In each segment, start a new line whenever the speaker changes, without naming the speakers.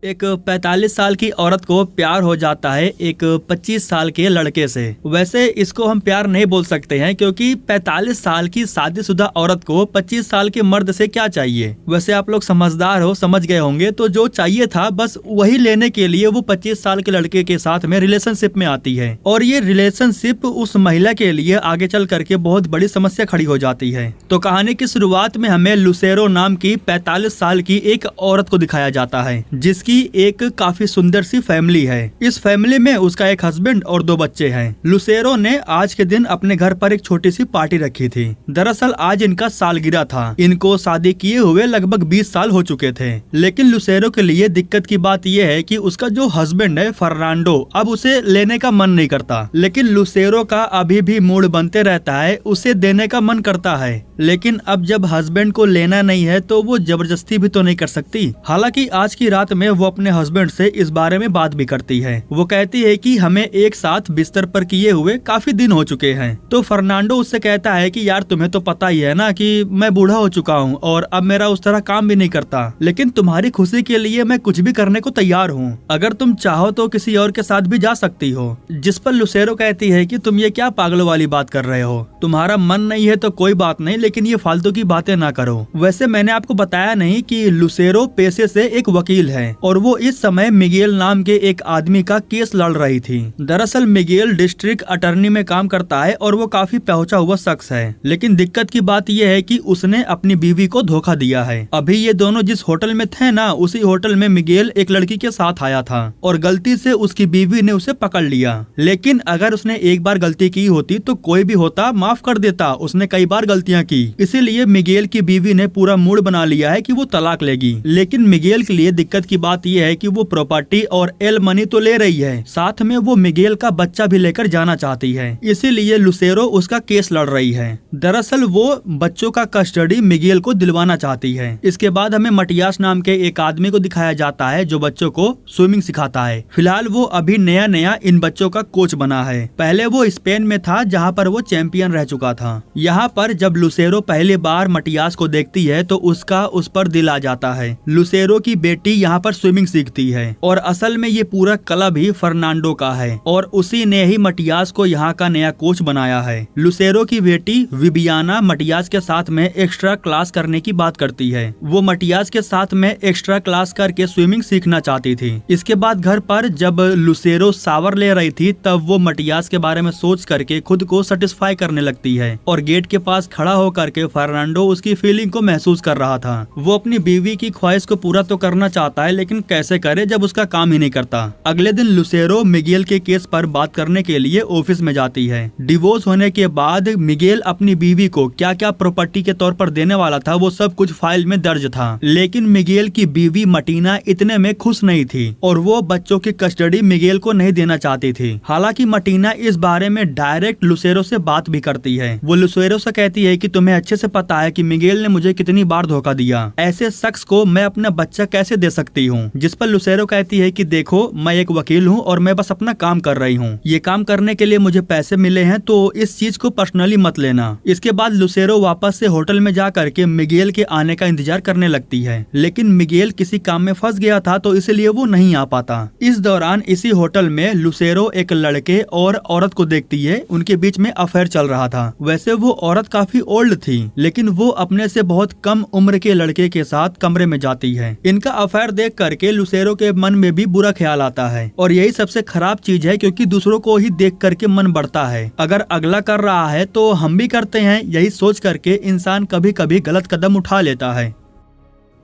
एक 45 साल की औरत को प्यार हो जाता है एक 25 साल के लड़के से। वैसे इसको हम प्यार नहीं बोल सकते हैं क्योंकि 45 साल की शादीशुदा औरत को 25 साल के मर्द से क्या चाहिए। वैसे आप लोग समझदार हो, समझ गए होंगे। तो जो चाहिए था बस वही लेने के लिए वो 25 साल के लड़के के साथ में रिलेशनशिप में आती है और ये रिलेशनशिप उस महिला के लिए आगे चल करके बहुत बड़ी समस्या खड़ी हो जाती है। तो कहानी की शुरुआत में हमें लुसेरो नाम की 45 साल की एक औरत को दिखाया जाता है जिसकी एक काफी सुंदर सी फैमिली है। इस फैमिली में उसका एक हस्बैंड और 2 बच्चे हैं। लुसेरो ने आज के दिन अपने घर पर एक छोटी सी पार्टी रखी थी। दरअसल आज इनका सालगिरह था। इनको शादी किए हुए लगभग 20 साल हो चुके थे। लेकिन लुसेरो के लिए दिक्कत की बात यह है कि उसका जो हस्बैंड है फर्नांडो, अब उसे लेने का मन नहीं करता। लेकिन लुसेरो का अभी भी मूड बनते रहता है, उसे देने का मन करता है। लेकिन अब जब हस्बैंड को लेना नहीं है तो वो जबरदस्ती भी तो नहीं कर सकती। हालांकि आज की रात में वो अपने हस्बैंड से इस बारे में बात भी करती है। वो कहती है कि हमें एक साथ बिस्तर पर किए हुए काफी दिन हो चुके हैं। तो फर्नांडो उससे कहता है कि यार तुम्हें तो पता ही है ना कि मैं बूढ़ा हो चुका हूँ और अब मेरा उस तरह काम भी नहीं करता, लेकिन तुम्हारी खुशी के लिए मैं कुछ भी करने को तैयार हूँ। अगर तुम चाहो तो किसी और के साथ भी जा सकती हो। जिस पर लुसेरो कहती है कि तुम ये क्या पागलों वाली बात कर रहे हो, तुम्हारा मन नहीं है तो कोई बात नहीं, लेकिन ये फालतू की बातें ना करो। वैसे मैंने आपको बताया नहीं कि लुसेरो पेशे से एक वकील है और वो इस समय मिगेल नाम के एक आदमी का केस लड़ रही थी। दरअसल मिगेल डिस्ट्रिक्ट अटर्नी में काम करता है और वो काफी पहुंचा हुआ शख्स है। लेकिन दिक्कत की बात यह है कि उसने अपनी बीवी को धोखा दिया है। अभी ये दोनों जिस होटल में थे ना, उसी होटल में मिगेल एक लड़की के साथ आया था और गलती से उसकी बीवी ने उसे पकड़ लिया। लेकिन अगर उसने एक बार गलती की होती तो कोई भी होता माफ कर देता। उसने कई बार गलतियां की, इसीलिए मिगेल की बीवी ने पूरा मूड बना लिया है कि वो तलाक लेगी। लेकिन मिगेल के लिए दिक्कत की बात यह है कि वो प्रॉपर्टी और एल मनी तो ले रही है, साथ में वो मिगेल का बच्चा भी लेकर जाना चाहती है। इसीलिए लुसेरो उसका केस लड़ रही है। दरअसल वो बच्चों का कस्टडी मिगेल को दिलवाना चाहती है। इसके बाद हमें मटियास नाम के एक आदमी को दिखाया जाता है जो बच्चों को स्विमिंग सिखाता है। फिलहाल वो अभी नया नया इन बच्चों का कोच बना है। पहले वो स्पेन में था जहाँ पर वो चैंपियन रह चुका था। यहाँ पर जब लुसेरो पहली बार मटियास को देखती है तो उसका उस पर दिल आ जाता है। लुसेरो की बेटी यहाँ पर स्विमिंग सीखती है और असल में ये पूरा क्लब ही फर्नांडो का है और उसी ने ही मटियास को यहाँ का नया कोच बनाया है। लुसेरो की बेटी विबियाना मटियास के साथ में एक्स्ट्रा क्लास करने की बात करती है। वो मटियास के साथ में एक्स्ट्रा क्लास करके स्विमिंग सीखना चाहती थी। इसके बाद घर पर जब लुसेरो शावर ले रही थी तब वो मटियास के बारे में सोच करके खुद को सेटिस्फाई करने लगती है और गेट के पास खड़ा होकर के फर्नांडो उसकी फीलिंग को महसूस कर रहा था। वो अपनी बीवी की ख्वाहिश को पूरा तो करना चाहता है, लेकिन कैसे करे जब उसका काम ही नहीं करता। अगले दिन लुसेरो मिगेल के केस पर बात करने के लिए ऑफिस में जाती है। डिवोर्स होने के बाद मिगेल अपनी बीवी को क्या क्या प्रॉपर्टी के तौर पर देने वाला था वो सब कुछ फाइल में दर्ज था। लेकिन मिगेल की बीवी मटीना इतने में खुश नहीं थी और वो बच्चों की कस्टडी मिगेल को नहीं देना चाहती थी। हालांकि मटीना इस बारे में डायरेक्ट लुसेरो से बात भी करती है। वो लुसेरो से कहती है कि तुम्हें अच्छे से पता है कि मिगेल ने मुझे कितनी बार धोखा दिया, ऐसे शख्स को मैं अपना बच्चा कैसे दे सकती हूँ। जिस पर लुसेरो कहती है कि देखो मैं एक वकील हूँ और मैं बस अपना काम कर रही हूँ। ये काम करने के लिए मुझे पैसे मिले हैं तो इस चीज को पर्सनली मत लेना। इसके बाद लुसेरो वापस से होटल में जा करके मिगेल के आने का इंतजार करने लगती है। लेकिन मिगेल किसी काम में फंस गया था तो इसलिए वो नहीं आ पाता। इस दौरान इसी होटल में लुसेरो एक लड़के और औरत को देखती है। उनके बीच में अफेयर चल रहा था। वैसे वो औरत काफी ओल्ड थी लेकिन वो अपने से बहुत कम उम्र के लड़के के साथ कमरे में जाती है। इनका अफेयर देख करके लुसेरो के मन में भी बुरा ख्याल आता है और यही सबसे खराब चीज है क्योंकि दूसरों को ही देख करके मन बढ़ता है। अगर अगला कर रहा है तो हम भी करते हैं, यही सोच करके इंसान कभी कभी गलत कदम उठा लेता है।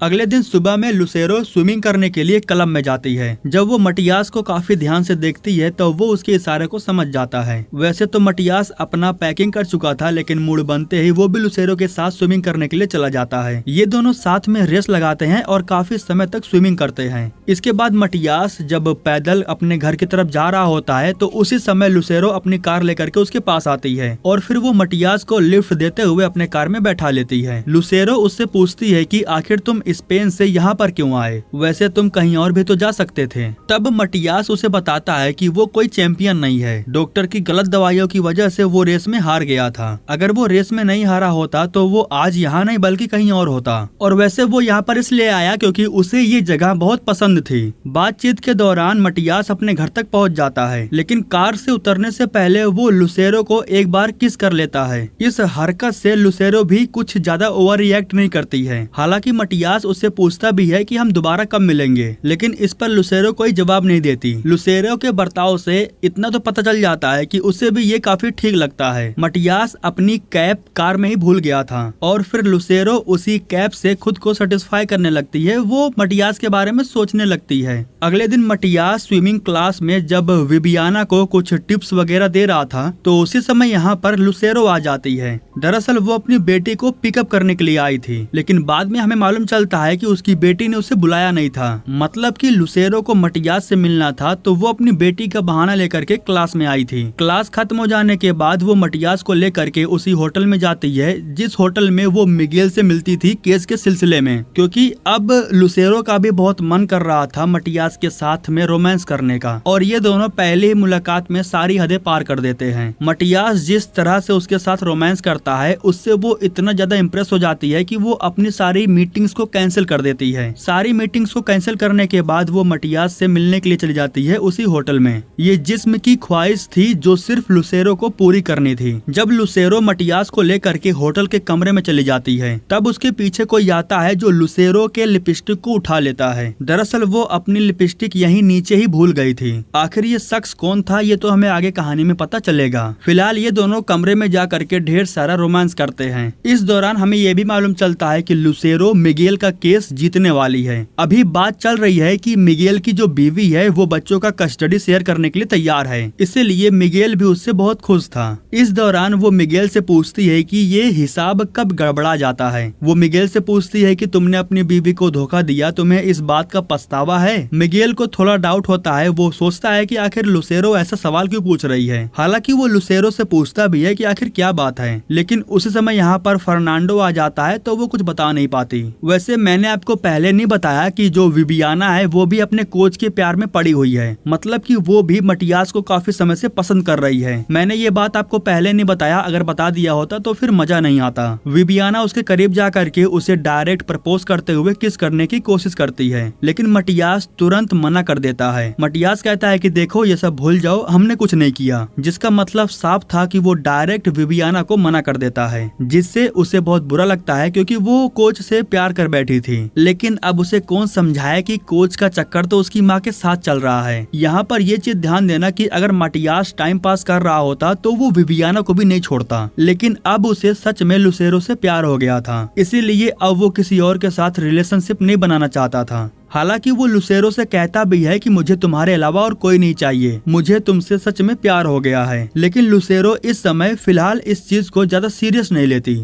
अगले दिन सुबह में लुसेरो स्विमिंग करने के लिए क्लब में जाती है। जब वो मटियास को काफी ध्यान से देखती है तो वो उसके इशारे को समझ जाता है। वैसे तो मटियास अपना पैकिंग कर चुका था लेकिन मूड बनते ही वो भी लुसेरो के साथ स्विमिंग करने के लिए चला जाता है। ये दोनों साथ में रेस लगाते हैं और काफी समय तक स्विमिंग करते हैं। इसके बाद मटियास जब पैदल अपने घर की तरफ जा रहा होता है तो उसी समय लुसेरो अपनी कार लेकर के उसके पास आती है और फिर वो मटियास को लिफ्ट देते हुए अपने कार में बैठा लेती है। लुसेरो उससे पूछती है कि आखिर तुम स्पेन से यहाँ पर क्यों आए? वैसे तुम कहीं और भी तो जा सकते थे। तब मटियास उसे बताता है कि वो कोई चैंपियन नहीं है, डॉक्टर की गलत दवाइयों की वजह से वो रेस में हार गया था। अगर वो रेस में नहीं हारा होता तो वो आज यहाँ नहीं बल्कि कहीं और होता। और वैसे वो यहाँ पर इसलिए आया क्योंकि उसे ये जगह बहुत पसंद थी। बातचीत के दौरान मटियास अपने घर तक पहुँच जाता है, लेकिन कार से उतरने से पहले वो लुसेरो को एक बार किस कर लेता है। इस हरकत से लुसेरो भी कुछ ज्यादा ओवर रिएक्ट नहीं करती है। हालांकि मटियास उससे पूछता भी है कि हम दोबारा कब मिलेंगे, लेकिन इस पर लुसेरो कोई जवाब नहीं देती। लुसेरो के बर्ताव से इतना तो पता चल जाता है कि उसे भी ये काफी ठीक लगता है। मटियास अपनी कैप कार में ही भूल गया था और फिर लुसेरो उसी कैप से खुद को सेटिस्फाई करने लगती है। वो मटियास के बारे में सोचने लगती है। अगले दिन मटियास स्विमिंग क्लास में जब विबियाना को कुछ टिप्स वगैरह दे रहा था तो उसी समय यहाँ पर लुसेरो आ जाती है। दरअसल वो अपनी बेटी को पिकअप करने के लिए आई थी, लेकिन बाद में हमें मालूम चलता है कि उसकी बेटी ने उसे बुलाया नहीं था। मतलब कि लुसेरो को मटियास से मिलना था तो वो अपनी बेटी का बहाना लेकर के क्लास में आई थी। क्लास खत्म हो जाने के बाद वो मटियास को लेकर के उसी होटल में जाती है जिस होटल में वो मिगेल से मिलती थी केस के सिलसिले में, क्योंकि अब लुसेरो का भी बहुत मन कर रहा था मटियास के साथ में रोमांस करने का। और ये दोनों पहले ही मुलाकात में सारी हदें पार कर देते हैं। मटियास जिस तरह से उसके साथ रोमांस करता है उससे वो इतना ज्यादा इम्प्रेस हो जाती है कि वो अपनी सारी मीटिंग्स को कैंसिल कर देती है। सारी मीटिंग्स को कैंसिल करने के बाद वो मटियास से मिलने के लिए चली जाती है उसी होटल में। ये जिस्म की ख्वाहिश थी जो सिर्फ लुसेरो को पूरी करनी थी। जब लुसेरो मटियास को लेकर के होटल के कमरे में चली जाती है तब उसके पीछे कोई आता है जो लुसेरो के लिपस्टिक को उठा लेता है। दरअसल वो अपनी लिपस्टिक यहीं नीचे ही भूल गई थी। आखिर ये शख्स कौन था ये तो हमें आगे कहानी में पता चलेगा। फिलहाल ये दोनों कमरे में जा करके ढेर सारा रोमांस करते हैं। इस दौरान हमें ये भी मालूम चलता है कि लुसेरो मिगेल का केस जीतने वाली है। अभी बात चल रही है कि मिगेल की जो बीवी है वो बच्चों का कस्टडी शेयर करने के लिए तैयार है, इसीलिए मिगेल भी उससे बहुत खुश था। इस दौरान वो मिगेल से पूछती है कि ये हिसाब कब गड़बड़ा जाता है। वो मिगेल से पूछती है कि तुमने अपनी बीवी को धोखा दिया, तुम्हें इस बात का पछतावा है? मिगेल को थोड़ा डाउट होता है। वो सोचता है कि आखिर लुसेरो ऐसा सवाल क्यों पूछ रही है। हालांकि वो लुसेरो से पूछता भी है कि आखिर क्या बात है, लेकिन उसी समय यहाँ पर फर्नांडो आ जाता है तो वो कुछ बता नहीं पाती। वैसे मैंने आपको पहले नहीं बताया कि जो विबियाना है वो भी अपने कोच के प्यार में पड़ी हुई है। मतलब कि वो भी मटियास को काफी समय से पसंद कर रही है। मैंने ये बात आपको पहले नहीं बताया, अगर बता दिया होता तो फिर मजा नहीं आता। विबियाना उसके करीब जा करके उसे डायरेक्ट प्रपोज करते हुए किस करने की कोशिश करती है, लेकिन मटियास तुरंत मना कर देता है। मटियास कहता है कि देखो ये सब भूल जाओ, हमने कुछ नहीं किया, जिसका मतलब साफ था कि वो डायरेक्ट विबियाना को मना कर देता है, जिससे उसे बहुत बुरा लगता है क्योंकि वो कोच से प्यार कर बैठी थी। लेकिन अब उसे कौन समझाए कि कोच का चक्कर तो उसकी माँ के साथ चल रहा है। यहाँ पर ये चीज ध्यान देना कि अगर मटियास टाइम पास कर रहा होता तो वो विबियाना को भी नहीं छोड़ता, लेकिन अब उसे सच में लुसेरो से प्यार हो गया था, इसीलिए अब वो किसी और के साथ रिलेशनशिप नहीं बनाना चाहता था। हालांकि वो लुसेरो से कहता भी है कि मुझे तुम्हारे अलावा और कोई नहीं चाहिए, मुझे तुमसे सच में प्यार हो गया है, लेकिन लुसेरो इस समय फिलहाल इस चीज को ज्यादा सीरियस नहीं लेती।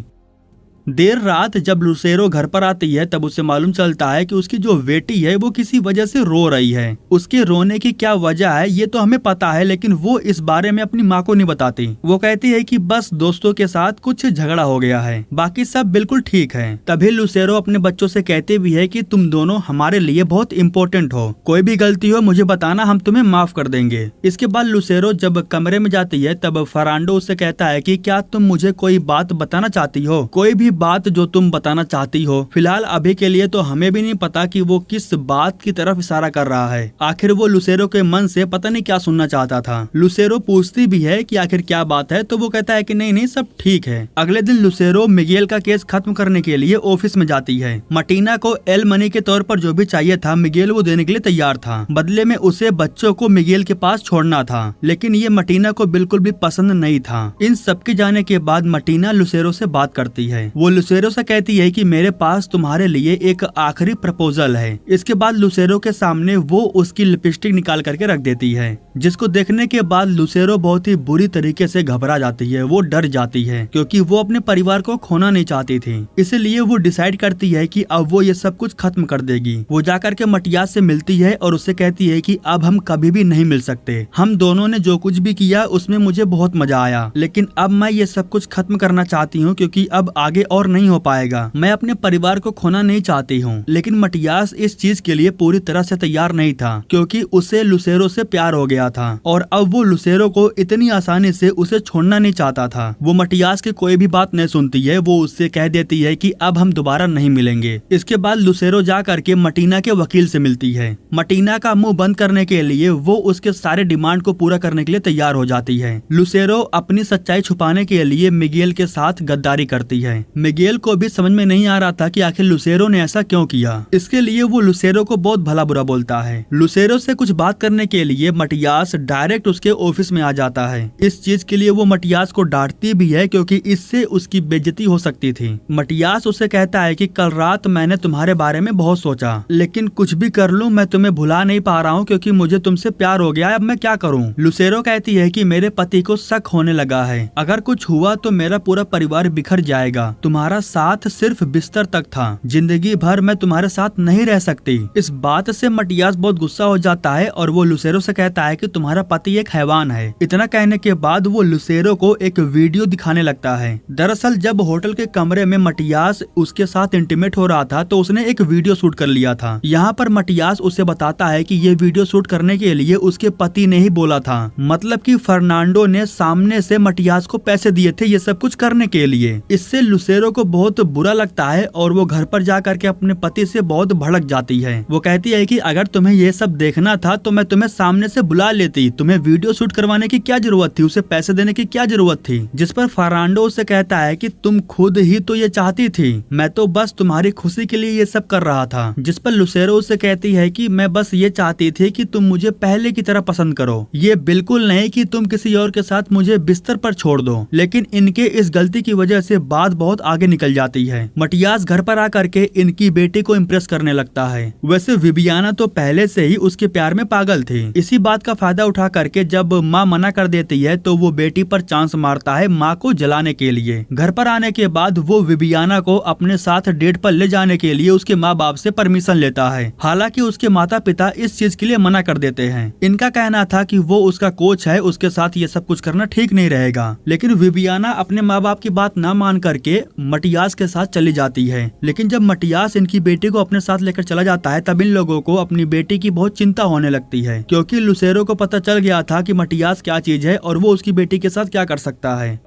देर रात जब लुसेरो घर पर आती है तब उसे मालूम चलता है कि उसकी जो बेटी है वो किसी वजह से रो रही है। उसके रोने की क्या वजह है ये तो हमें पता है, लेकिन वो इस बारे में अपनी माँ को नहीं बताती। वो कहती है कि बस दोस्तों के साथ कुछ झगड़ा हो गया है, बाकी सब बिल्कुल ठीक है। तभी लुसेरो अपने बच्चों से कहते भी है कि तुम दोनों हमारे लिए बहुत इम्पोर्टेंट हो, कोई भी गलती हो मुझे बताना, हम तुम्हें माफ कर देंगे। इसके बाद लुसेरो जब कमरे में जाती है तब फर्नांडो उससे कहता है कि क्या तुम मुझे कोई बात बताना चाहती हो, कोई भी बात जो तुम बताना चाहती हो। फिलहाल अभी के लिए तो हमें भी नहीं पता कि वो किस बात की तरफ इशारा कर रहा है। आखिर वो लुसेरो के मन से पता नहीं क्या सुनना चाहता था। लुसेरो पूछती भी है कि आखिर क्या बात है, तो वो कहता है कि नहीं नहीं सब ठीक है। अगले दिन लुसेरो मिगेल का केस खत्म करने के लिए ऑफिस में जाती है। मटीना को एल मनी के तौर पर जो भी चाहिए था मिगेल वो देने के लिए तैयार था। बदले में उसे बच्चों को मिगेल के पास छोड़ना था, लेकिन ये मटीना को बिल्कुल भी पसंद नहीं था। इन सबके जाने के बाद मटीना लुसेरो से बात करती है। वो लुसेरो से कहती है कि मेरे पास तुम्हारे लिए एक आखिरी प्रपोजल है। इसके बाद लुसेरो के सामने वो उसकी लिपस्टिक निकाल करके रख देती है, जिसको देखने के बाद लुसेरो बहुत ही बुरी तरीके से घबरा जाती है। वो डर जाती है क्योंकि वो अपने परिवार को खोना नहीं चाहती थी, इसलिए वो डिसाइड करती है कि अब वो ये सब कुछ खत्म कर देगी। वो जाकर के मटियास से मिलती है और उससे कहती है कि अब हम कभी भी नहीं मिल सकते। हम दोनों ने जो कुछ भी किया उसमें मुझे बहुत मजा आया, लेकिन अब मैं ये सब कुछ खत्म करना चाहती हूँ क्योंकि अब आगे और नहीं हो पाएगा। मैं अपने परिवार को खोना नहीं चाहती हूँ। लेकिन मटियास इस चीज के लिए पूरी तरह से तैयार नहीं था, क्योंकि उसे लुसेरो से प्यार हो गया था और अब वो लुसेरो को इतनी आसानी से उसे छोड़ना नहीं चाहता था। वो मटियास की कोई भी बात नहीं सुनती है। वो उससे कह देती है कि अब हम दोबारा नहीं मिलेंगे। इसके बाद लुसेरो जा करके मटीना के वकील से मिलती है। मटीना का मुंह बंद करने के लिए वो उसके सारे डिमांड को पूरा करने के लिए तैयार हो जाती है। लुसेरो अपनी सच्चाई छुपाने के लिए मिगेल के साथ गद्दारी करती है। मिगेल को भी समझ में नहीं आ रहा था कि आखिर लुसेरो ने ऐसा क्यों किया। इसके लिए वो लुसेरो को बहुत भला बुरा बोलता है। लुसेरो से कुछ बात करने के लिए मटियास डायरेक्ट उसके ऑफिस में आ जाता है। इस चीज के लिए वो मटियास को डांटती भी है, क्योंकि इससे उसकी बेइज्जती हो सकती थी। मटियास उसे कहता है कि कल रात मैंने तुम्हारे बारे में बहुत सोचा, लेकिन कुछ भी कर लूं मैं तुम्हें भुला नहीं पा रहा हूं, क्योंकि मुझे तुमसे प्यार हो गया है। अब मैं क्या करूं? लुसेरो कहती है कि मेरे पति को शक होने लगा है। अगर कुछ हुआ तो मेरा पूरा परिवार बिखर जाएगा। तुम्हारा साथ सिर्फ बिस्तर तक था। जिंदगी भर मैं तुम्हारे साथ नहीं रह सकती। इस बात से मटियास बहुत गुस्सा हो जाता है और वो लुसेरो से कहता है कि तुम्हारा पति एक हैवान है। इतना कहने के बाद वो लुसेरो को एक वीडियो दिखाने लगता है। दरअसल जब होटल के कमरे में मटियास उसके साथ इंटीमेट हो रहा था तो उसने एक वीडियो शूट कर लिया था। यहाँ पर मटियास उसे बताता है कि ये वीडियो शूट करने के लिए उसके पति ने ही बोला था। मतलब कि फर्नांडो ने सामने से मटियास को पैसे दिए थे ये सब कुछ करने के लिए। इससे लुसेरो को बहुत बुरा लगता है और वो घर पर जा करके अपने पति से बहुत भड़क जाती है। वो कहती है कि अगर तुम्हें ये सब देखना था तो मैं तुम्हें सामने से बुला लेती। तुम्हें वीडियो शूट करवाने की क्या जरूरत थी? उसे पैसे देने की क्या जरूरत थी? जिस पर फर्नांडो उसे कहता है कि तुम खुद ही तो ये चाहती थी। मैं तो बस तुम्हारी खुशी के लिए ये सब कर रहा था। जिस पर लुसेरो उसे कहती है कि मैं बस ये चाहती थी कि तुम मुझे पहले की तरह पसंद करो। ये बिल्कुल नहीं कि तुम किसी और के साथ मुझे बिस्तर पर छोड़ दो। लेकिन इनके इस गलती की वजह से बात बहुत आगे निकल जाती है। मटियास घर पर आकर के इनकी बेटी को इम्प्रेस करने लगता है। वैसे विबियाना तो पहले से ही उसके प्यार में पागल थी। इसी बात का फायदा उठा करके जब माँ मना कर देती है तो वो बेटी पर चांस मारता है माँ को जलाने के लिए। घर पर आने के बाद वो विबियाना को अपने साथ डेट पर ले जाने के लिए उसके माँ बाप से परमिशन लेता है। हालांकि उसके माता पिता इस चीज के लिए मना कर देते हैं। इनका कहना था कि वो उसका कोच है, उसके साथ ये सब कुछ करना ठीक नहीं रहेगा। लेकिन विबियाना अपने माँ बाप की बात न मान करके मटियास के साथ चली जाती है। लेकिन जब मटियास इनकी बेटी को अपने साथ लेकर चला जाता है तब इन लोगों को अपनी बेटी की बहुत चिंता होने लगती है, क्योंकि लुसेरो को पता चल गया था कि मटियास क्या चीज है और वो उसकी बेटी के साथ क्या कर सकता है।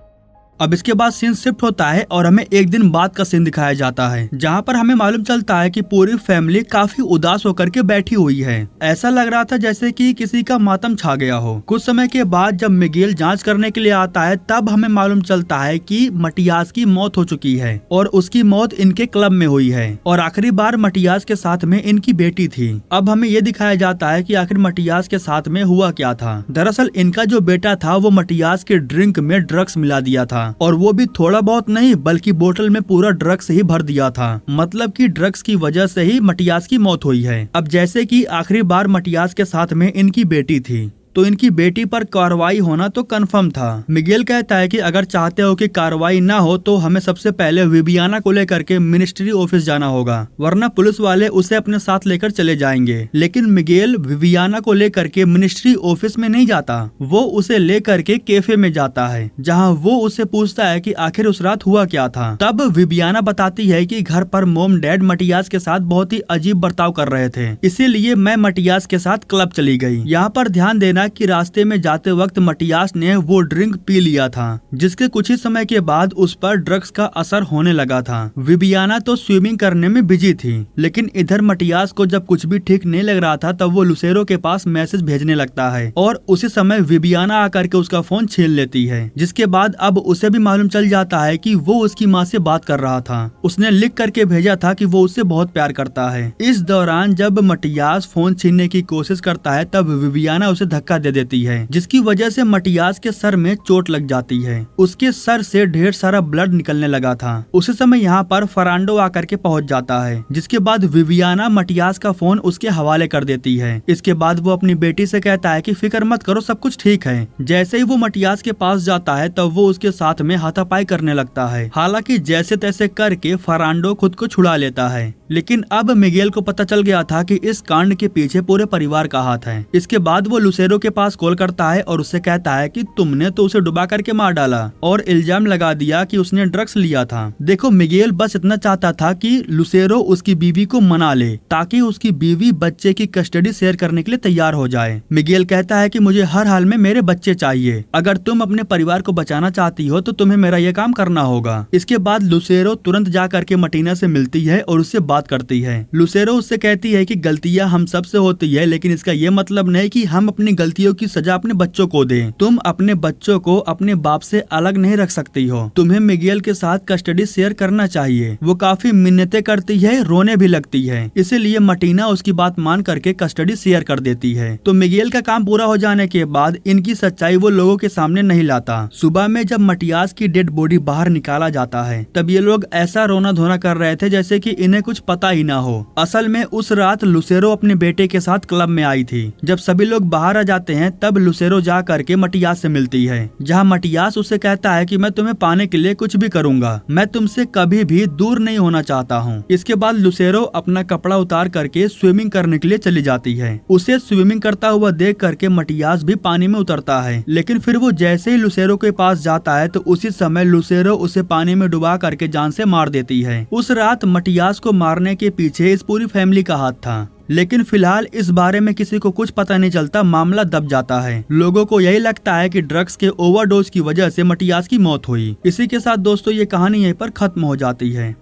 अब इसके बाद सीन शिफ्ट होता है और हमें एक दिन बाद का सीन दिखाया जाता है, जहाँ पर हमें मालूम चलता है कि पूरी फैमिली काफी उदास होकर के बैठी हुई है। ऐसा लग रहा था जैसे कि किसी का मातम छा गया हो। कुछ समय के बाद जब मिगेल जांच करने के लिए आता है तब हमें मालूम चलता है कि मटियास की मौत हो चुकी है और उसकी मौत इनके क्लब में हुई है और आखिरी बार मटियास के साथ में इनकी बेटी थी। अब हमें ये दिखाया जाता है कि आखिर मटियास के साथ में हुआ क्या था। दरअसल इनका जो बेटा था वो मटियास के ड्रिंक में ड्रग्स मिला दिया था, और वो भी थोड़ा बहुत नहीं बल्कि बोतल में पूरा ड्रग्स ही भर दिया था। मतलब कि ड्रग्स की वजह से ही मटियास की मौत हुई है। अब जैसे कि आखिरी बार मटियास के साथ में इनकी बेटी थी तो इनकी बेटी पर कार्रवाई होना तो कंफर्म था। मिगेल कहता है कि अगर चाहते हो कि कार्रवाई ना हो तो हमें सबसे पहले विबियाना को लेकर के मिनिस्ट्री ऑफिस जाना होगा, वरना पुलिस वाले उसे अपने साथ लेकर चले जाएंगे। लेकिन मिगेल विबियाना को लेकर के मिनिस्ट्री ऑफिस में नहीं जाता, वो उसे लेकर के कैफे में जाता है, जहाँ वो उसे पूछता है कि आखिर उस रात हुआ क्या था। तब विबियाना बताती है कि घर पर मोम डैड मटियास के साथ बहुत ही अजीब बर्ताव कर रहे थे, इसीलिए मैं मटियास के साथ क्लब चली गई। यहाँ पर ध्यान देना कि रास्ते में जाते वक्त मटियास ने वो ड्रिंक पी लिया था, जिसके कुछ ही समय के बाद उस पर ड्रग्स का असर होने लगा था। विबियाना तो स्विमिंग करने में बिजी थी, लेकिन इधर मटियास को जब कुछ भी ठीक नहीं लग रहा था तब वो लुसेरो के पास मैसेज भेजने लगता है और उसी समय विबियाना आकर के उसका फोन छीन लेती है, जिसके बाद अब उसे भी मालूम चल जाता है कि वो उसकी माँ से बात कर रहा था। उसने लिख करके भेजा था कि वो उससे बहुत प्यार करता है। इस दौरान जब मटियास फोन छीनने की कोशिश करता है तब विबियाना उसे धक्का दे देती है, जिसकी वजह से मटियास के सर में चोट लग जाती है। उसके सर से ढेर सारा ब्लड निकलने लगा था। उसी समय यहाँ पर फर्नांडो आकर के पहुँच जाता है, जिसके बाद विबियाना मटियास का फोन उसके हवाले कर देती है। इसके बाद वो अपनी बेटी से कहता है कि फिक्र मत करो, सब कुछ ठीक है। जैसे ही वो मटियास के पास जाता है तब वो उसके साथ में हाथापाई करने लगता है। हालांकि जैसे तैसे करके फर्नांडो खुद को छुड़ा लेता है, लेकिन अब मिगेल को पता चल गया था कि इस कांड के पीछे पूरे परिवार का हाथ है। इसके बाद वो लुसेरो के पास कॉल करता है और उससे कहता है कि तुमने तो उसे डुबा करके मार डाला और इल्जाम लगा दिया कि उसने ड्रग्स लिया था। देखो मिगेल बस इतना चाहता था कि लुसेरो उसकी बीवी को मना ले ताकि उसकी बीवी बच्चे की कस्टडी शेयर करने के लिए तैयार हो जाए। मिगेल कहता है कि मुझे हर हाल में मेरे बच्चे चाहिए, अगर तुम अपने परिवार को बचाना चाहती हो तो तुम्हें मेरा यह काम करना होगा। इसके बाद लुसेरो तुरंत जा करके मटीना से मिलती है और उससे बात करती है। लुसेरो उससे कहती है कि गलतियां हम सब से होती है, लेकिन इसका ये मतलब नहीं कि हम अपनी गलतियों की सजा अपने बच्चों को दें। तुम अपने बच्चों को अपने बाप से अलग नहीं रख सकती हो, तुम्हें मिगेल के साथ कस्टडी शेयर करना चाहिए। वो काफी मिन्नतें करती है, रोने भी लगती है, इसीलिए मटीना उसकी बात मान करके कस्टडी शेयर कर देती है। तो मिगेल का काम पूरा हो जाने के बाद इनकी सच्चाई वो लोगों के सामने नहीं लाता। सुबह में जब मटियास की डेड बॉडी बाहर निकाला जाता है तब ये लोग ऐसा रोना धोना कर रहे थे जैसे कि इन्हें कुछ पता ही ना हो। असल में उस रात लुसेरो अपने बेटे के साथ क्लब में आई थी। जब सभी लोग बाहर आ जाते हैं तब लुसेरो जा करके मटियास से मिलती है, जहाँ मटियास उससे कहता है कि मैं तुम्हें पाने के लिए कुछ भी करूंगा, मैं तुमसे कभी भी दूर नहीं होना चाहता हूँ। इसके बाद लुसेरो अपना कपड़ा उतार करके स्विमिंग करने के लिए चली जाती है। उसे स्विमिंग करता हुआ देख करके मटियास भी पानी में उतरता है, लेकिन फिर वो जैसे ही लुसेरो के पास जाता है तो उसी समय लुसेरो उसे पानी में डुबा करके जान से मार देती है। उस रात मटियास को मारने के पीछे इस पूरी फैमिली का हाथ था, लेकिन फिलहाल इस बारे में किसी को कुछ पता नहीं चलता, मामला दब जाता है। लोगों को यही लगता है कि ड्रग्स के ओवरडोज की वजह से मटियास की मौत हुई। इसी के साथ दोस्तों ये कहानी यहीं पर खत्म हो जाती है।